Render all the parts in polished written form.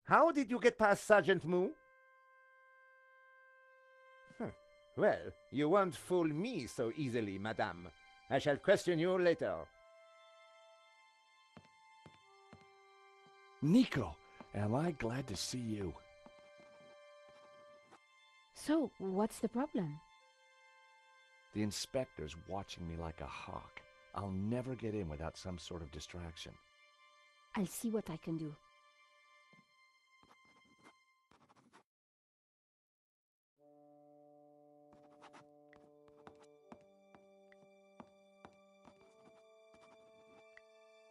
How did you get past Sergeant Moo? Well, you won't fool me so easily, madame. I shall question you later. Nico, am I glad to see you. So, what's the problem? The inspector's watching me like a hawk. I'll never get in without some sort of distraction. I'll see what I can do.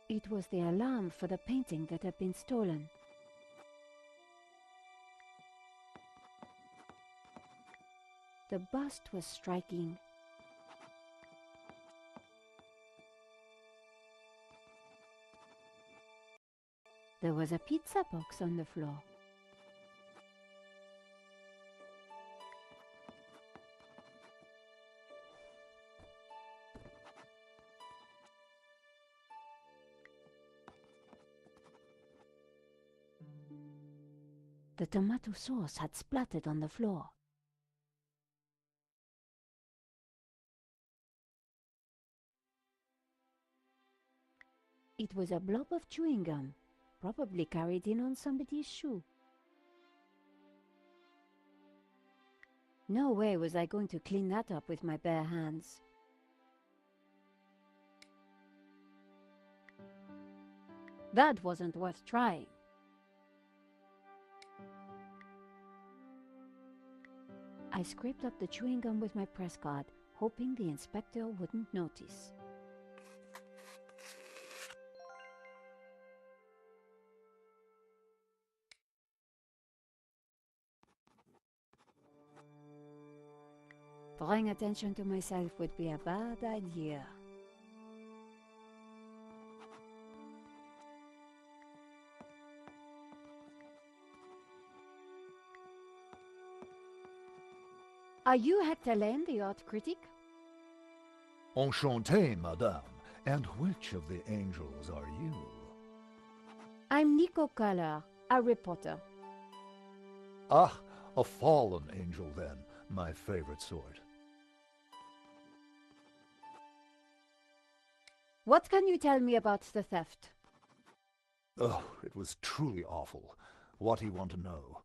It was the alarm for the painting that had been stolen. The bust was striking. There was a pizza box on the floor. The tomato sauce had splattered on the floor. It was a blob of chewing gum, probably carried in on somebody's shoe. No way was I going to clean that up with my bare hands. That wasn't worth trying. I scraped up the chewing gum with my press card, hoping the inspector wouldn't notice. Drawing attention to myself would be a bad idea. Are you Hector Lane, the art critic? Enchanté, madame. And which of the angels are you? I'm Nico Collard, a reporter. Ah, a fallen angel then, my favorite sort. What can you tell me about the theft? Oh, it was truly awful. What do you want to know?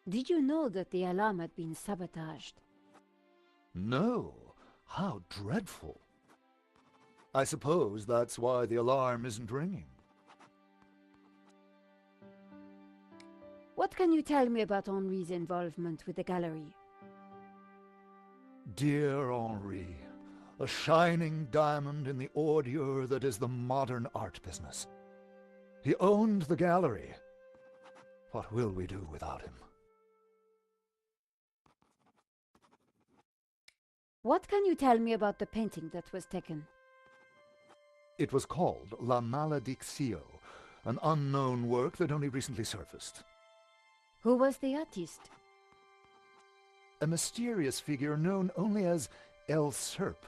Did you know that the alarm had been sabotaged? No. How dreadful. I suppose that's why the alarm isn't ringing. What can you tell me about Henri's involvement with the gallery? Dear Henri, a shining diamond in the ordure that is the modern art business. He owned the gallery. What will we do without him? What can you tell me about the painting that was taken? It was called La Malediccio, an unknown work that only recently surfaced. Who was the artist? A mysterious figure known only as El Serp.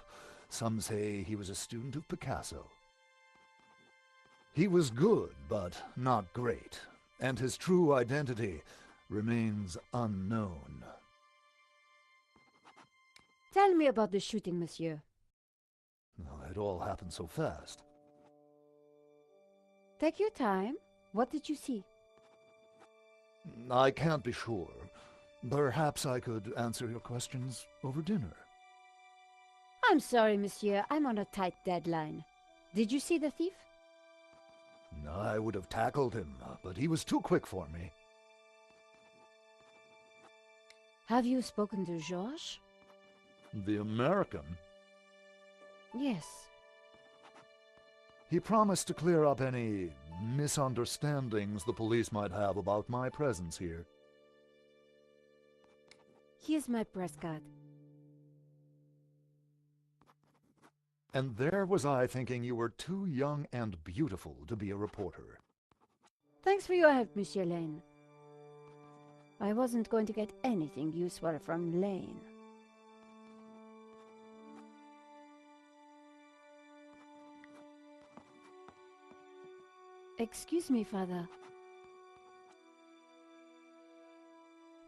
Some say he was a student of Picasso. He was good, but not great, and his true identity remains unknown. Tell me about the shooting, monsieur. It all happened so fast. Take your time. What did you see? I can't be sure. Perhaps I could answer your questions over dinner. I'm sorry, monsieur. I'm on a tight deadline. Did you see the thief? I would have tackled him, but he was too quick for me. Have you spoken to George? The American? Yes. He promised to clear up any misunderstandings the police might have about my presence here. Here's my press card. And there was I thinking you were too young and beautiful to be a reporter. Thanks for your help, Monsieur Lane. I wasn't going to get anything useful from Lane. Excuse me, Father.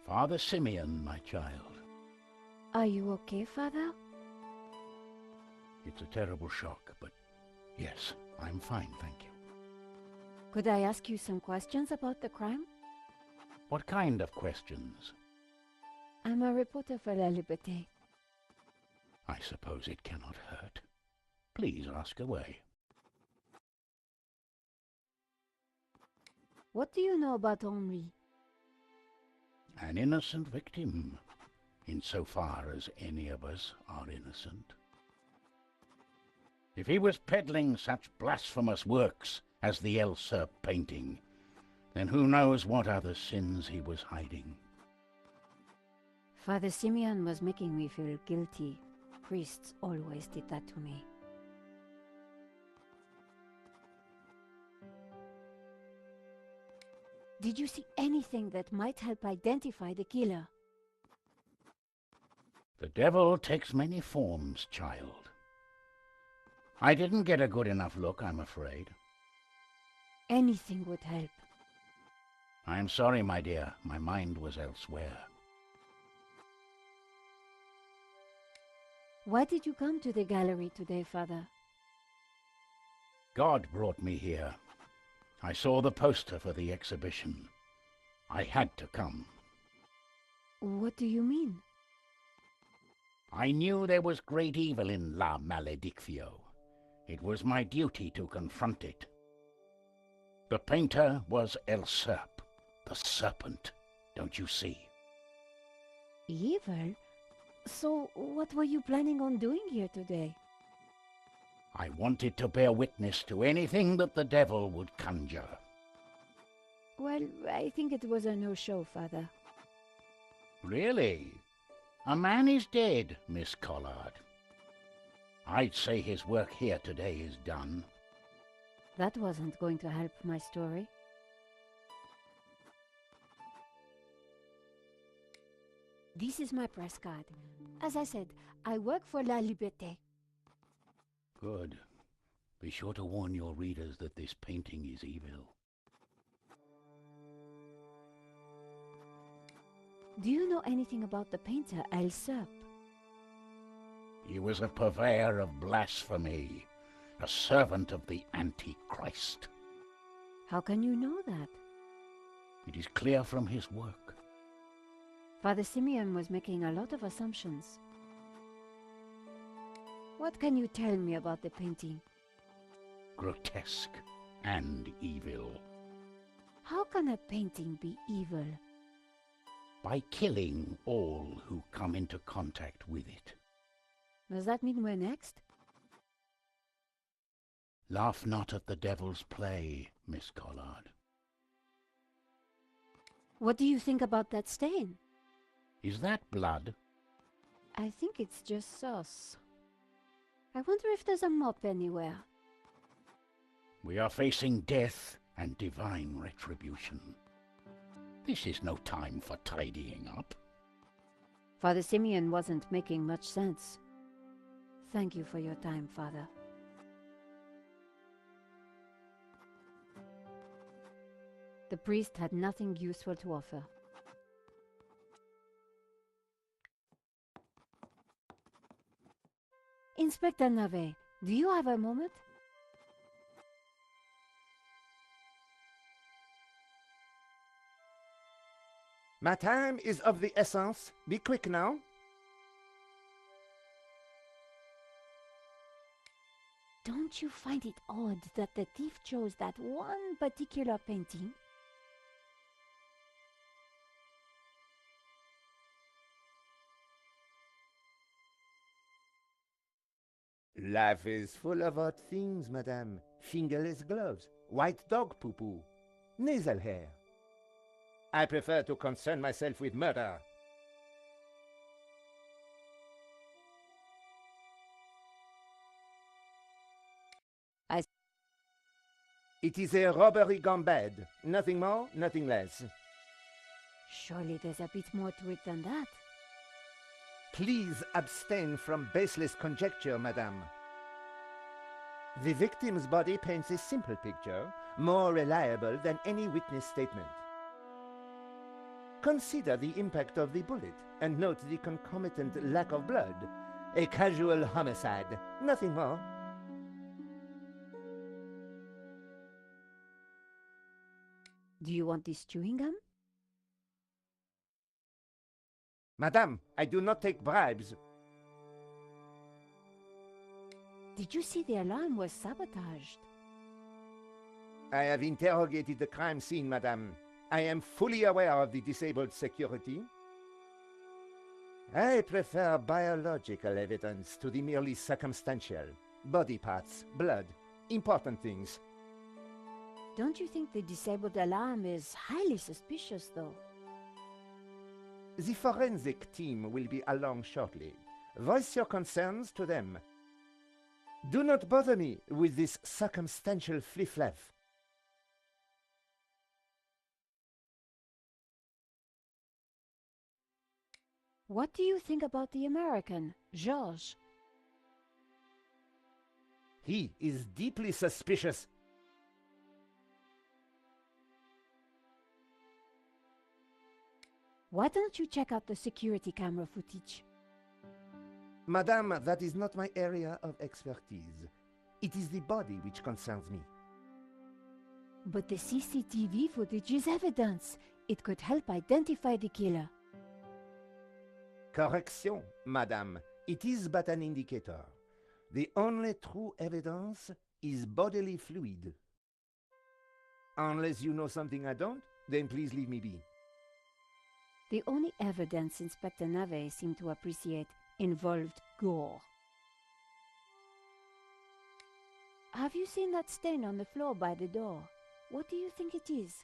Father Simeon, my child. Are you okay, Father? It's a terrible shock, but yes, I'm fine, thank you. Could I ask you some questions about the crime? What kind of questions? I'm a reporter for La Liberté. I suppose it cannot hurt. Please ask away. What do you know about Henri? An innocent victim, insofar as any of us are innocent. If he was peddling such blasphemous works as the El Serp painting, then who knows what other sins he was hiding. Father Simeon was making me feel guilty. Priests always did that to me. Did you see anything that might help identify the killer? The devil takes many forms, child. I didn't get a good enough look, I'm afraid. Anything would help. I'm sorry, my dear. My mind was elsewhere. Why did you come to the gallery today, Father? God brought me here. I saw the poster for the exhibition. I had to come. What do you mean? I knew there was great evil in La Maledictio. It was my duty to confront it. The painter was El Serp, the Serpent, don't you see? Evil? So, what were you planning on doing here today? I wanted to bear witness to anything that the devil would conjure. Well, I think it was a no-show, Father. Really? A man is dead, Miss Collard. I'd say his work here today is done. That wasn't going to help my story. This is my press card. As I said, I work for La Liberté. Good. Be sure to warn your readers that this painting is evil. Do you know anything about the painter El Serp? He was a purveyor of blasphemy, a servant of the Antichrist. How can you know that? It is clear from his work. Father Simeon was making a lot of assumptions. What can you tell me about the painting? Grotesque and evil. How can a painting be evil? By killing all who come into contact with it. Does that mean we're next? Laugh not at the devil's play, Miss Collard. What do you think about that stain? Is that blood? I think it's just sauce. I wonder if there's a mop anywhere. We are facing death and divine retribution. This is no time for tidying up. Father Simeon wasn't making much sense. Thank you for your time, Father. The priest had nothing useful to offer. Inspector Navet, do you have a moment? My time is of the essence. Be quick now. Don't you find it odd that the thief chose that one particular painting? Life is full of odd things, madame. Fingerless gloves, white dog poo-poo, nasal hair. I prefer to concern myself with murder. It is a robbery gone bad. Nothing more, nothing less. Surely there's a bit more to it than that. Please abstain from baseless conjecture, madame. The victim's body paints a simple picture. more reliable than any witness statement. Consider the impact of the bullet and note the concomitant lack of blood. A casual homicide, nothing more. Do you want this chewing gum? Madame, I do not take bribes. Did you see the alarm was sabotaged? I have interrogated the crime scene, madame. I am fully aware of the disabled security. I prefer biological evidence to the merely circumstantial. Body parts, blood, important things. Don't you think the disabled alarm is highly suspicious, though? The forensic team will be along shortly. Voice your concerns to them. Do not bother me with this circumstantial fliff-flaff. What do you think about the American, George? He is deeply suspicious. Why don't you check out the security camera footage? Madame, that is not my area of expertise. It is the body which concerns me. But the CCTV footage is evidence. It could help identify the killer. Correction, madame. It is but an indicator. The only true evidence is bodily fluid. Unless you know something I don't, then please leave me be. The only evidence Inspector Nave seemed to appreciate involved gore. Have you seen that stain on the floor by the door? What do you think it is?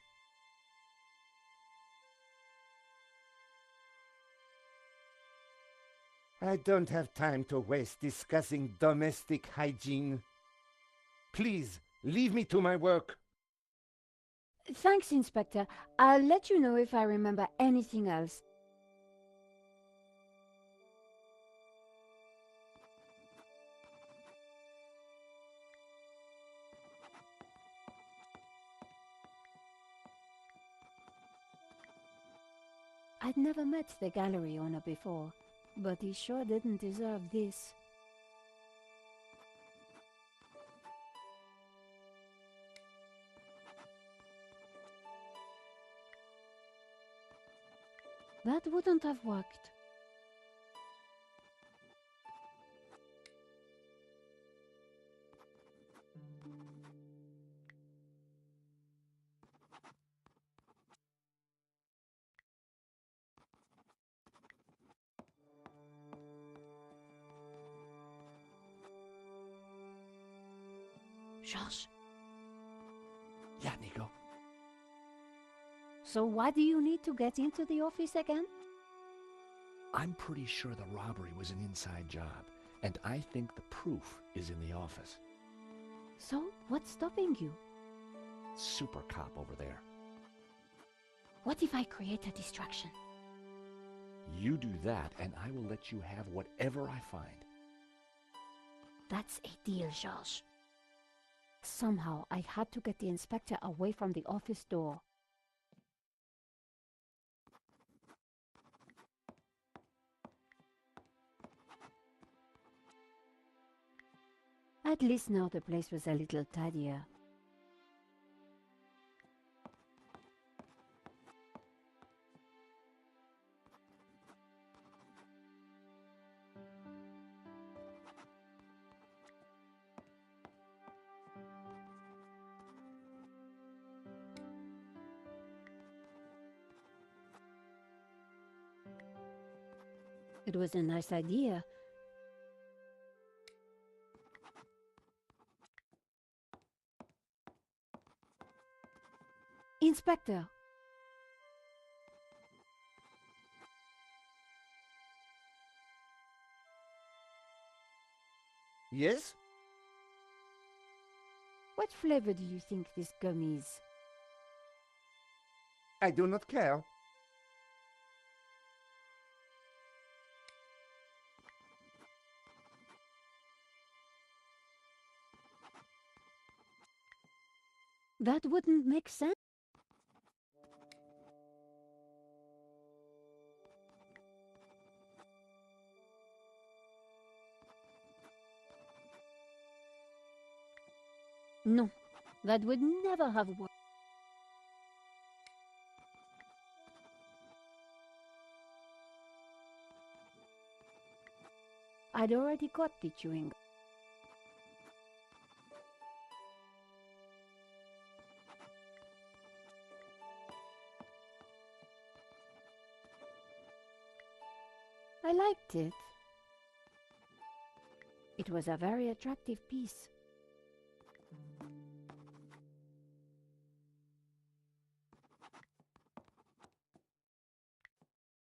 I don't have time to waste discussing domestic hygiene. Please, leave me to my work. Thanks, Inspector. I'll let you know if I remember anything else. I'd never met the gallery owner before, but he sure didn't deserve this. That wouldn't have worked. George, Yeah, Nico. so why do you need to get into the office again? I'm pretty sure the robbery was an inside job, and I think the proof is in the office. So, what's stopping you? Super cop over there. What if I create a distraction? You do that, and I will let you have whatever I find. That's a deal, George. Somehow, I had to get the inspector away from the office door. At least now the place was a little tidier. It was a nice idea. Inspector! Yes? What flavor do you think this gum is? I do not care. That wouldn't make sense. No, that would never have worked. I'd already got the chewing gum. I liked it. It was a very attractive piece.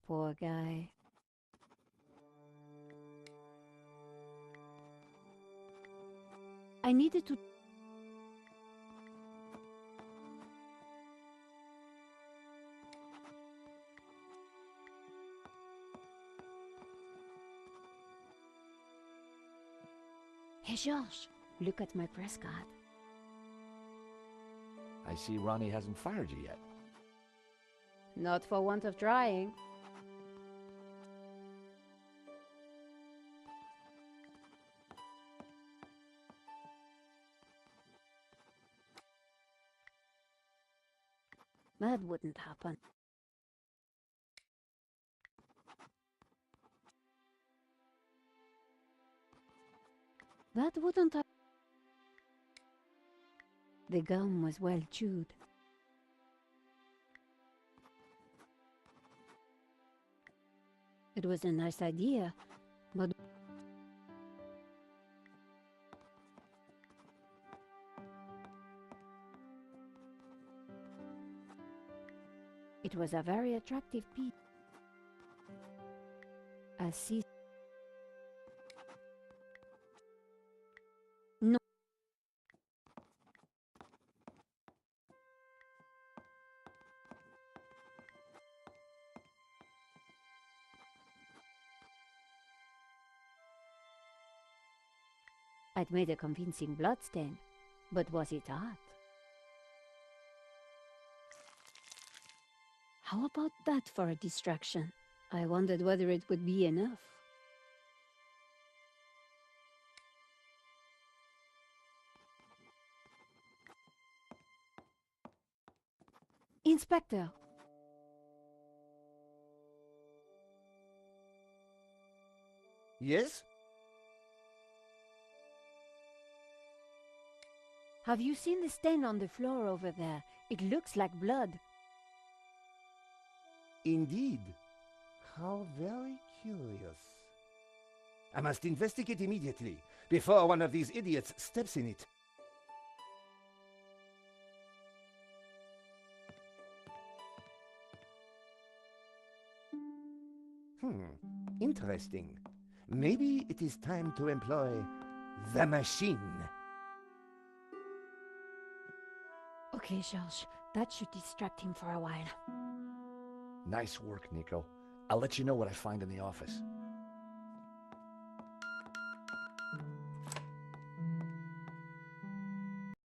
Poor guy. I needed to... Hey, George, look at my press card. I see Ronnie hasn't fired you yet. Not for want of trying. That wouldn't happen. That wouldn't happen. The gum was well chewed. It was a nice idea, but... It was a very attractive piece. A sea... No. I'd made a convincing bloodstain, but was it art? How about that for a distraction? I wondered whether it would be enough. Inspector! Yes? Have you seen the stain on the floor over there? It looks like blood. Indeed. How very curious. I must investigate immediately, before one of these idiots steps in it. Interesting. Maybe it is time to employ the machine. Okay, George, that should distract him for a while. Nice work, Nico. I'll let you know what I find in the office.